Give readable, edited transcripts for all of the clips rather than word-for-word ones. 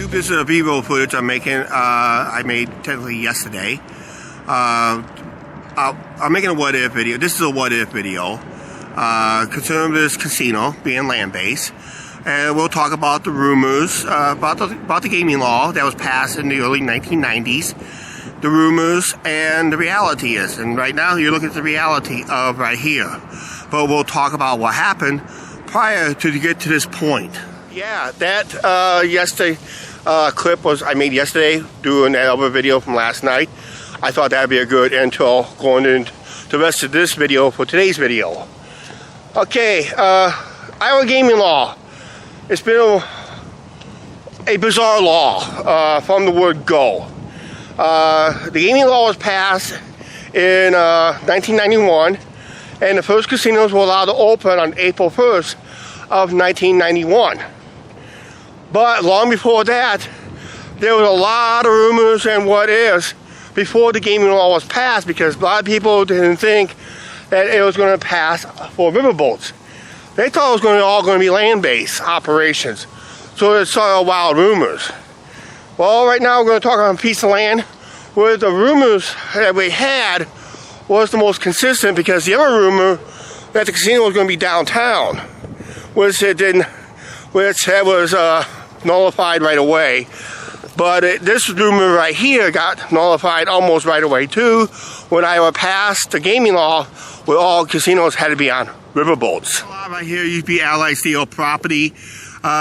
This is a B-roll footage I'm making. I made technically yesterday. I'm making a what-if video. This is a what-if video concerning this casino being land-based, and we'll talk about the rumors about the gaming law that was passed in the early 1990s, the rumors, and the reality is. And right now, you're looking at the reality of right here. But we'll talk about what happened prior to get to this point. Yeah, that yesterday clip I made yesterday, doing that other video from last night. I thought that'd be a good intro going into the rest of this video for today's video. Okay, Iowa gaming law. It's been a bizarre law from the word go. The gaming law was passed in 1991, and the first casinos were allowed to open on April 1st of 1991. But long before that, there was a lot of rumors and what ifs before the gaming law was passed, because a lot of people didn't think that it was going to pass for riverboats. They thought it was all going to be land-based operations. So it's sort of wild rumors. Well, right now we're going to talk on a piece of land where the rumors that we had was the most consistent, because the other rumor that the casino was going to be downtown, which was nullified right away. But this rumor right here got nullified almost right away too, when Iowa passed the gaming law where all casinos had to be on riverboats. Right here used to be Allied Steel property.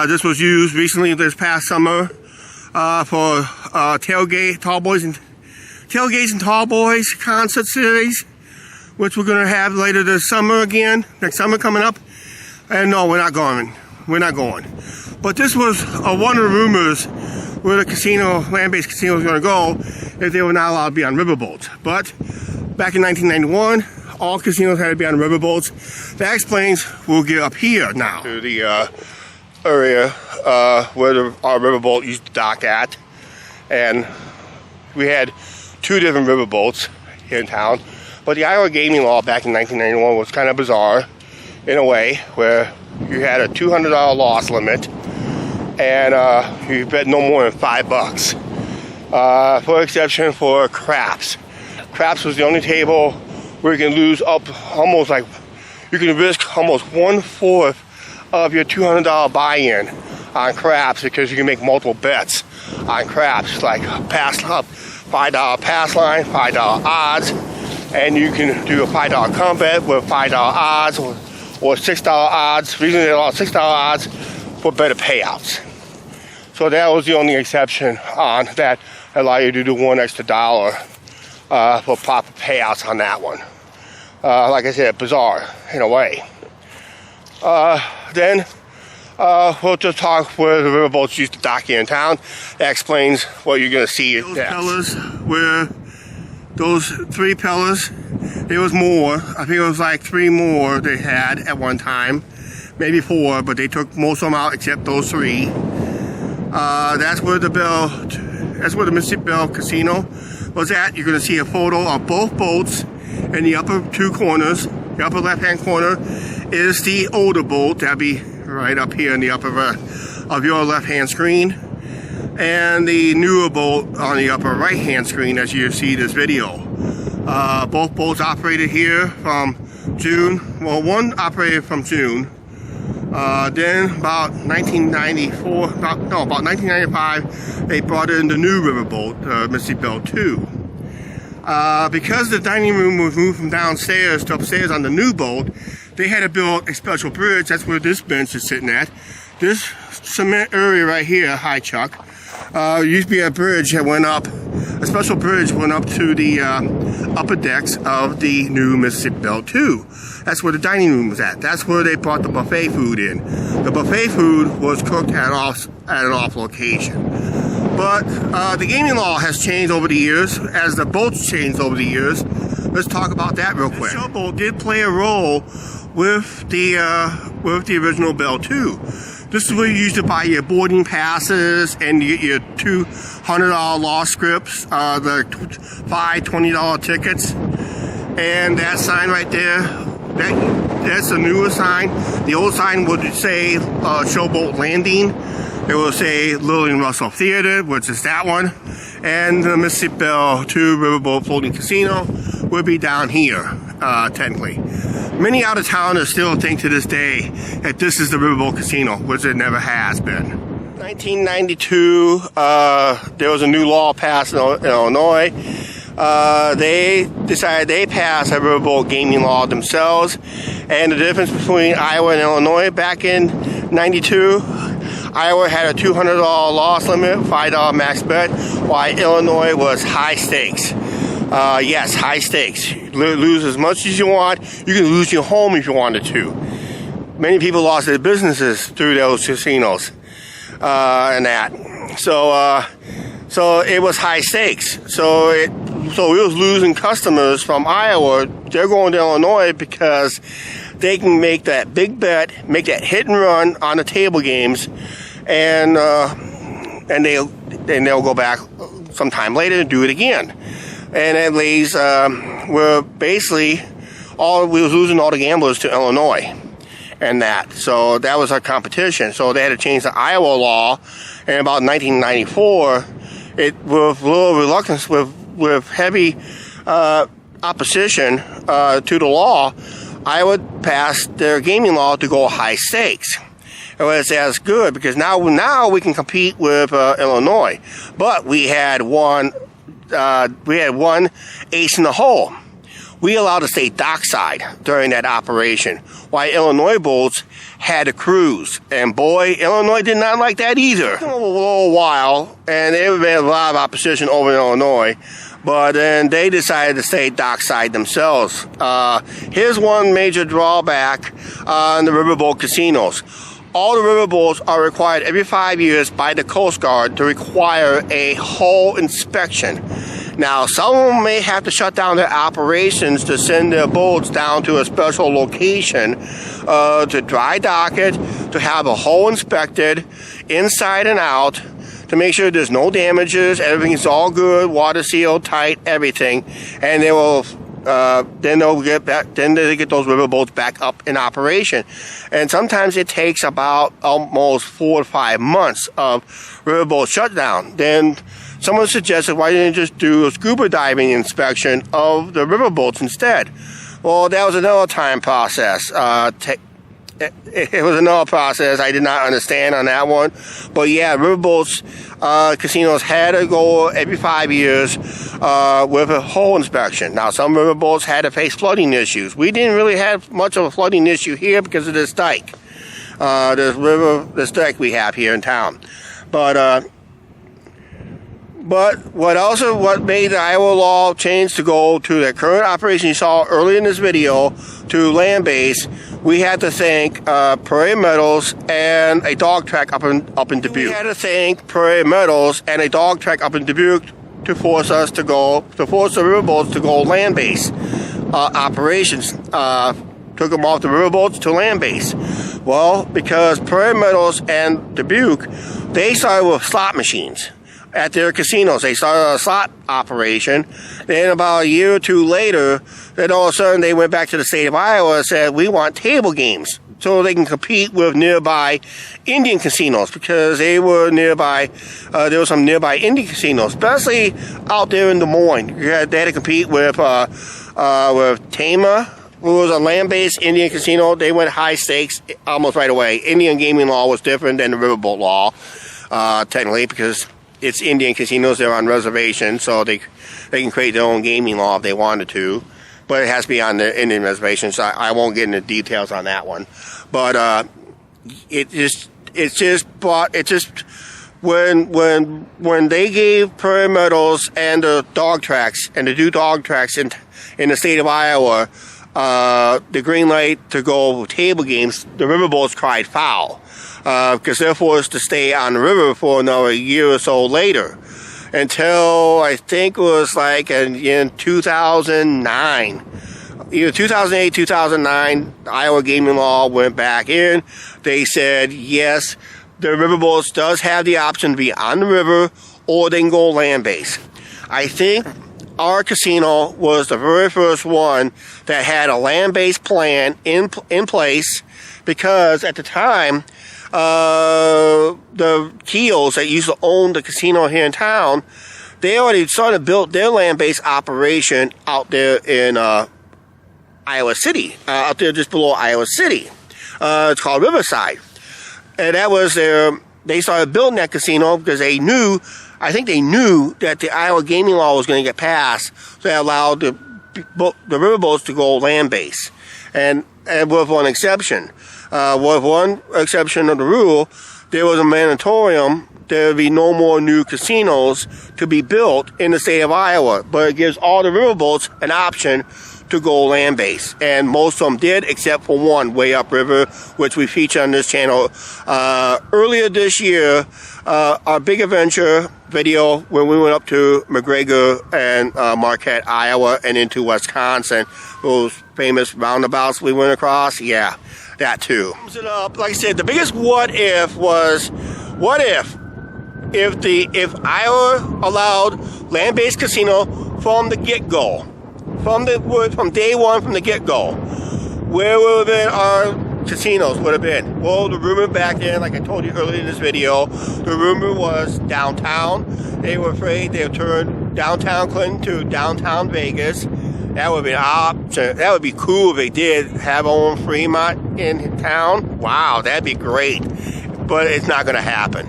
This was used recently this past summer for tailgates and tall boys concert series, which we're going to have later this summer again, next summer coming up. And no, we're not going. We're not going. But this was one of the rumors where the casino, land-based casino, was going to go if they were not allowed to be on riverboats. But back in 1991, all casinos had to be on riverboats. That explains, we'll get up here now to the area where our riverboat used to dock at. And we had two different riverboats here in town. But the Iowa gaming law back in 1991 was kind of bizarre in a way, where you had a $200 loss limit, and you bet no more than $5. For exception for craps. Craps was the only table where you can lose up almost like, you can risk almost 1/4 of your $200 buy-in on craps, because you can make multiple bets on craps, like pass up, $5 pass line, $5 odds, and you can do a $5 come bet with $5 odds or $6 odds. Recently they allowed $6 odds for better payouts. So that was the only exception on that allowed you to do $1 extra for proper payouts on that one. Like I said, bizarre in a way. Then we'll just talk where the riverboats used to dock here in town. That explains what you're going to see. Those pillars were those 3 pillars. There was more. I think it was like 3 more they had at one time, maybe 4, but they took most of them out except those 3. That's where the Mississippi Belle Casino was at. You're going to see a photo of both boats in the upper 2 corners. The upper left-hand corner is the older boat. That'll be right up here in the upper of your left-hand screen, and the newer boat on the upper right-hand screen as you see this video. Both boats operated here from June. Well, one operated from June. Then about 1995, they brought in the new riverboat, Mississippi Belle 2. Because the dining room was moved from downstairs to upstairs on the new boat, they had to build a special bridge. That's where this bench is sitting at. This cement area right here, high chuck, used to be a bridge that went up, a special bridge went up to the upper decks of the new Mississippi Belle 2. That's where the dining room was at. That's where they brought the buffet food in. The buffet food was cooked at an off location. But the gaming law has changed over the years, as the boats changed over the years. Let's talk about that real quick. The showboat did play a role with the original Belle 2. This is where you used to buy your boarding passes and you get your $200 loss scripts, the $5, $20 tickets. And that sign right there, that's the newer sign. The old sign would say Showboat Landing. It will say Lillian Russell Theater, which is that one, and the Mississippi Belle 2 Riverboat Floating Casino will be down here, technically. Many out of towners still think to this day that this is the Riverboat Casino, which it never has been. 1992, there was a new law passed in Illinois. They decided they passed a riverboat gaming law themselves, and the difference between Iowa and Illinois back in 92, Iowa had a $200 loss limit, $5 max bet, while Illinois was high stakes. Yes, high stakes. Lose as much as you want. You can lose your home if you wanted to. Many people lost their businesses through those casinos and that. So it was high stakes. So we was losing customers from Iowa. They're going to Illinois because they can make that big bet, make that hit and run on the table games, and they'll go back sometime later and do it again. And at least we're basically we was losing all the gamblers to Illinois and that. So that was our competition. So they had to change the Iowa law, and about 1994, with little reluctance, with heavy opposition to the law, Iowa passed their gaming law to go high stakes. And that's good because now we can compete with Illinois, but we had one ace in the hole. We allowed to stay dockside during that operation, while Illinois boats had to cruise. And boy, Illinois did not like that either. It took a little while, and there had a lot of opposition over in Illinois, but then they decided to stay dockside themselves. Here's one major drawback on the riverboat casinos. All the riverboats are required every 5 years by the Coast Guard to require a hull inspection. Now, some of them may have to shut down their operations to send their boats down to a special location to dry dock it, to have a hull inspected inside and out, to make sure there's no damages, everything's all good, water sealed, tight, everything, and they will. Then they get those riverboats back up in operation, and sometimes it takes about almost 4 to 5 months of riverboat shutdown. Then someone suggested, why didn't you just do a scuba diving inspection of the riverboats instead? Well, that was another time process. It was another process I did not understand on that one. But yeah, riverboats casinos had to go every 5 years with a hull inspection. Now, some riverboats had to face flooding issues. We didn't really have much of a flooding issue here because of this dike. This dike we have here in town. But what made the Iowa law change to go to the current operation you saw earlier in this video to land-based, we had to thank Prairie Metals and a dog track up in Dubuque. We had to thank Prairie Metals and a dog track up in Dubuque to force the riverboats to go land-based operations. Took them off the riverboats to land-based. Well, because Prairie Metals and Dubuque, they started with slot machines at their casinos. They started a slot operation. Then about a year or two later, then all of a sudden they went back to the state of Iowa and said, we want table games so they can compete with nearby Indian casinos, because they were nearby. There were some nearby Indian casinos, especially out there in Des Moines. They had to compete with Tama, who was a land-based Indian casino. They went high stakes almost right away. Indian gaming law was different than the riverboat law, technically, because it's Indian casinos. They're on reservations, so they can create their own gaming law if they wanted to. But it has to be on the Indian reservation, so I won't get into details on that one. But when they gave Prairie Metals and the dog tracks and the two dog tracks in the state of Iowa the green light to go table games, the riverboats cried foul. Because they're forced to stay on the river for another year or so later, until I think it was like in 2009, either 2008, 2009, the Iowa gaming law went back in. They said, yes, the riverboats does have the option to be on the river, or they can go land-based. I think our casino was the very first one that had a land-based plan in place, because at the time, the Keels that used to own the casino here in town, they already started to build their land-based operation out there in Iowa City, out there just below Iowa City. It's called Riverside. And that was they started building that casino because I think they knew that the Iowa gaming law was going to get passed, so they allowed the riverboats to go land-based. And with one exception. With one exception of the rule, there was a moratorium. There would be no more new casinos to be built in the state of Iowa, but it gives all the riverboats an option to go land-based. And most of them did, except for one, way upriver, which we featured on this channel. Earlier this year, our big adventure video when we went up to McGregor and Marquette, Iowa, and into Wisconsin, those famous roundabouts we went across, yeah, that too. Like I said, the biggest what if was, what if Iowa allowed land-based casino from the get-go, from day one, from the get-go, where would have been our casinos would have been? Well, the rumor back then, like I told you earlier in this video, the rumor was downtown. They were afraid they would turn downtown Clinton to downtown Vegas. That would be an option. That would be cool if they did have own Fremont in town. Wow, that'd be great. But it's not going to happen.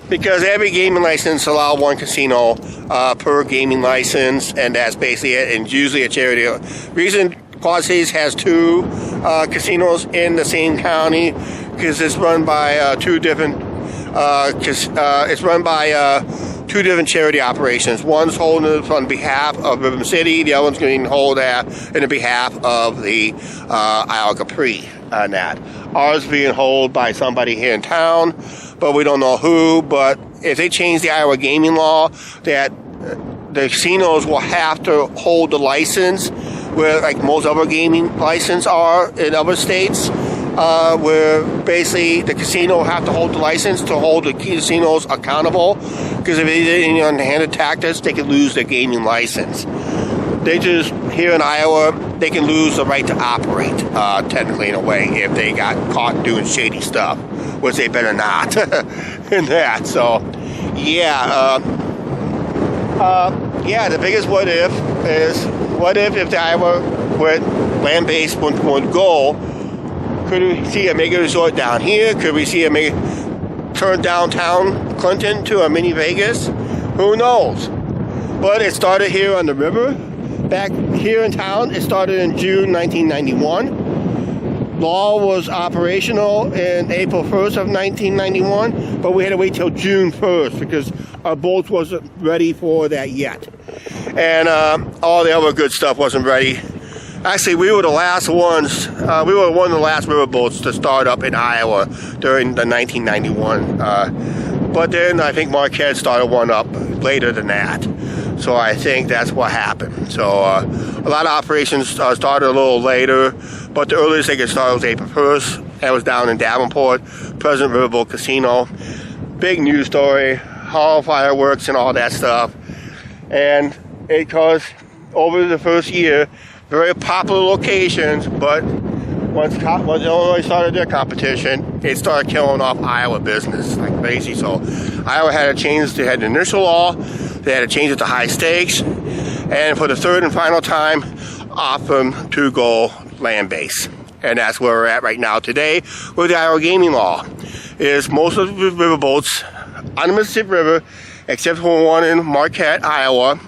Because every gaming license allows one casino per gaming license, and that's basically it, and usually a charity. Reason Quad Cities has two casinos in the same county because it's run by two different charity operations. One's holding it on behalf of River City, the other one's going to hold that on behalf of the Iowa Capri on that. Ours being held by somebody here in town, but we don't know who. But if they change the Iowa gaming law, that the casinos will have to hold the license, where like most other gaming licenses are in other states, where basically the casino will have to hold the license to hold the casinos accountable, because if they did any underhanded tactics, they could lose their gaming license. They just, here in Iowa, they can lose the right to operate, technically in a way, if they got caught doing shady stuff, which they better not in that. So, yeah, the biggest what if is, what if the Iowa went land-based would go, could we see a mega resort down here? Could we see turn downtown Clinton to a mini Vegas? Who knows? But it started here on the river. Back here in town, it started in June 1991. Law was operational in April 1st of 1991, but we had to wait till June 1st because our boats wasn't ready for that yet. And all the other good stuff wasn't ready. Actually, we were the last ones, we were one of the last river boats to start up in Iowa during the 1991. But then I think Marquette started one up later than that. So I think that's what happened. So a lot of operations started a little later, but the earliest they could start was April 1st. That was down in Davenport, President Riverboat Casino. Big news story, all fireworks and all that stuff. And it caused, over the first year, very popular locations, but once Illinois started their competition, it started killing off Iowa business like crazy. So Iowa had to change, they had the initial law, they had to change it to high stakes, and for the third and final time, offer them to go land-based. And that's where we're at right now today with the Iowa gaming law. Is most of the riverboats on the Mississippi River, except for one in Marquette, Iowa,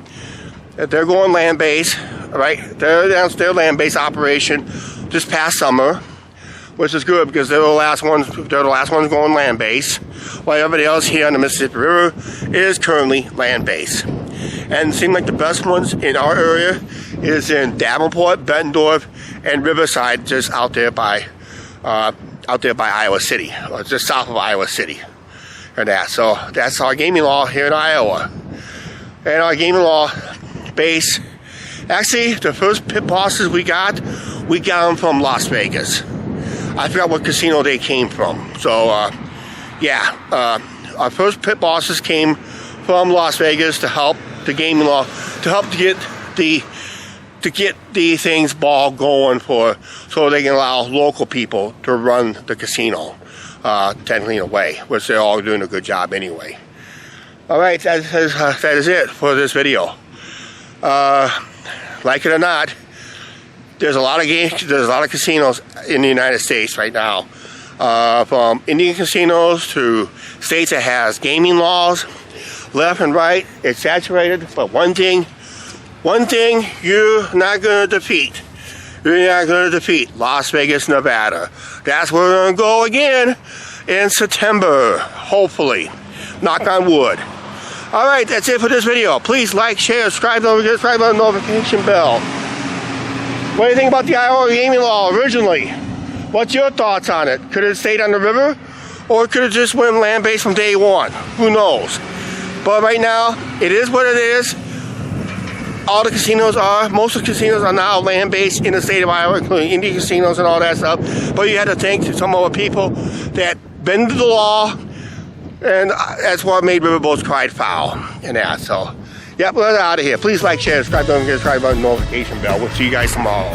they're going land-based, right? They're their land-based operation this past summer, which is good because they're the last ones going land-based, while everybody else here on the Mississippi River is currently land-based. And it seems like the best ones in our area is in Davenport, Bettendorf, and Riverside, just out there by Iowa City, or just south of Iowa City, or that. So that's our gaming law here in Iowa. And our gaming law base, actually, the first pit bosses we got them from Las Vegas. I forgot what casino they came from. So, our first pit bosses came from Las Vegas to help the gaming law, to help to get the to get these things ball going so they can allow local people to run the casino, technically in a way, which they're all doing a good job anyway. All right, that is it for this video. Like it or not, there's a lot of casinos in the United States right now, from Indian casinos to states that has gaming laws, left and right. It's saturated, but one thing you're not going to defeat. You're not going to defeat Las Vegas, Nevada. That's where we're going to go again in September, hopefully. Knock on wood. All right, that's it for this video. Please like, share, subscribe on the notification bell. What do you think about the Iowa gaming law originally? What's your thoughts on it? Could it have stayed on the river? Or could it just went land-based from day one? Who knows? But right now, it is what it is. Most of the casinos are now land-based in the state of Iowa, including Indian casinos and all that stuff. But you had to thank some of the people that bend to the law, and that's what made riverboats cried foul and that. So, yep, we're out of here. Please like, share, subscribe, don't forget to subscribe on the notification bell. We'll see you guys tomorrow.